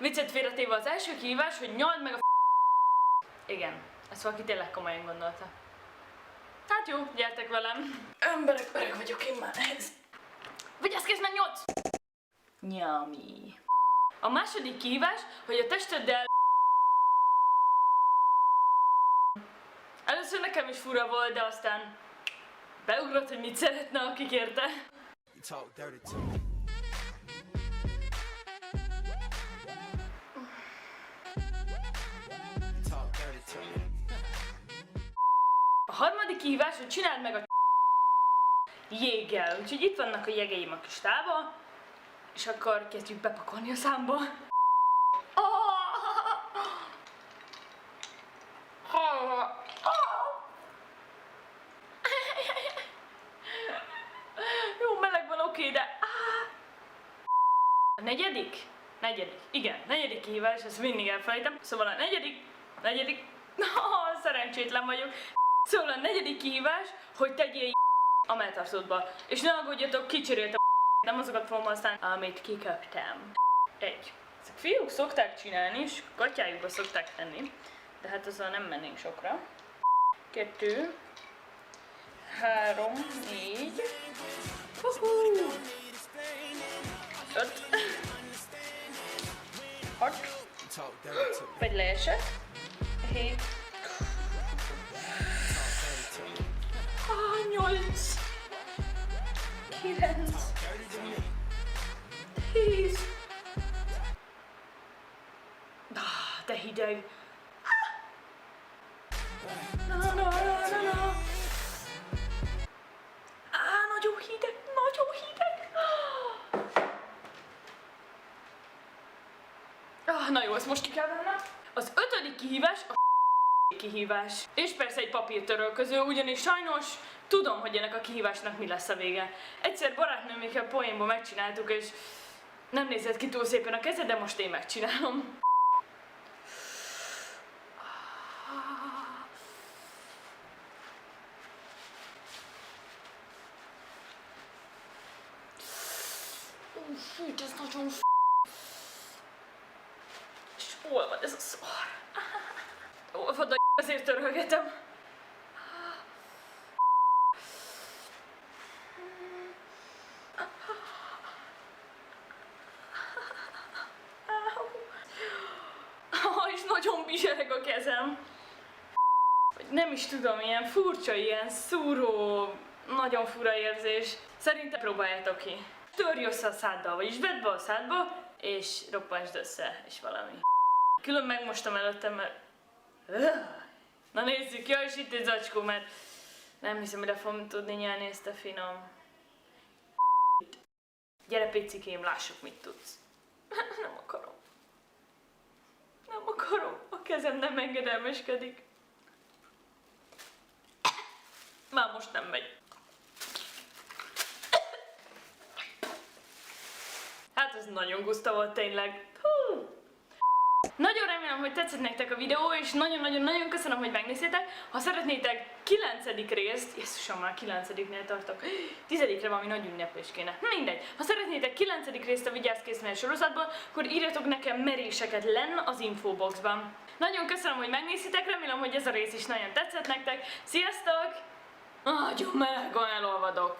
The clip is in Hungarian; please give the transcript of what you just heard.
Viccet félretéve az első kihívás, hogy nyald meg a Igen, ezt valaki tényleg komolyan gondolta. Hát jó, gyertek velem. Emberek vagyok én már ehhez. Vigyázz, kész meg 8! Nyami. A második kihívás, hogy a testeddel... Először nekem is fura volt, de aztán beugrott, hogy mit szeretne, aki kérte. A harmadik kihívás, hogy csináld meg a jéggel. Úgyhogy itt vannak a jegeim a kis tálba, és akkor kezdjük bepakolni a számba. Jó, meleg van, oké, de... A negyedik? Negyedik kihívás, ezt mindig elfelejtem. Szóval a negyedik... szerencsétlen vagyok. Szóval a negyedik kihívás, hogy tegyél a melltartódba. És ne aggódjatok, kicseréltem nem azokat fogom aztán, amit kiköptem. Ezek fiúk szokták csinálni, és gatyájukba szokták tenni. De hát azzal nem mennénk sokra. 2, 3, 4, 5, 6, vagy leesett, 7, 8, 9, 10. De hideg. Nagyon hideg. Na jó, ezt most ki kell vennem. Az ötödik kihívás a kihívás. És persze egy papírtörölköző, ugyanis sajnos tudom, hogy ennek a kihívásnak mi lesz a vége. Egyszer barátnőmmékkel poénból megcsináltuk, és nem nézett ki túl szépen a keze, de most én megcsinálom. Fű, ez nagyon és olvad ez a szar. Olvad a azért törölgetem. És nagyon bizsereg a kezem. Nem is tudom, ilyen furcsa, ilyen szúró, nagyon fura érzés. Szerintem próbáljátok ki. Törj össze a száddal, vagyis vedd be a szádba, és roppansd össze, és valami. Külön megmostam előttem, mert... Na nézzük, jaj, és itt egy zacskó, mert nem hiszem, mire fogom tudni nyelni ezt a finom... Gyere, picikém, lássuk, mit tudsz. Nem akarom. A kezem nem engedelmeskedik. Már most nem megy. Hát ez nagyon guszta volt tényleg. Nagyon remélem, hogy tetszett nektek a videó, és nagyon köszönöm, hogy megnéztétek. Ha szeretnétek 9. részt, Jézusom, már 9-nél tartok, 10-re valami nagy ünneplés kéne. Mindegy. Ha szeretnétek 9. részt a Vigyázz Kész Megy sorozatban, akkor írjatok nekem meréseket lenn az infoboxban. Nagyon köszönöm, hogy megnéztétek, remélem, hogy ez a rész is nagyon tetszett nektek. Sziasztok! Nagyon meleg, elolvadok.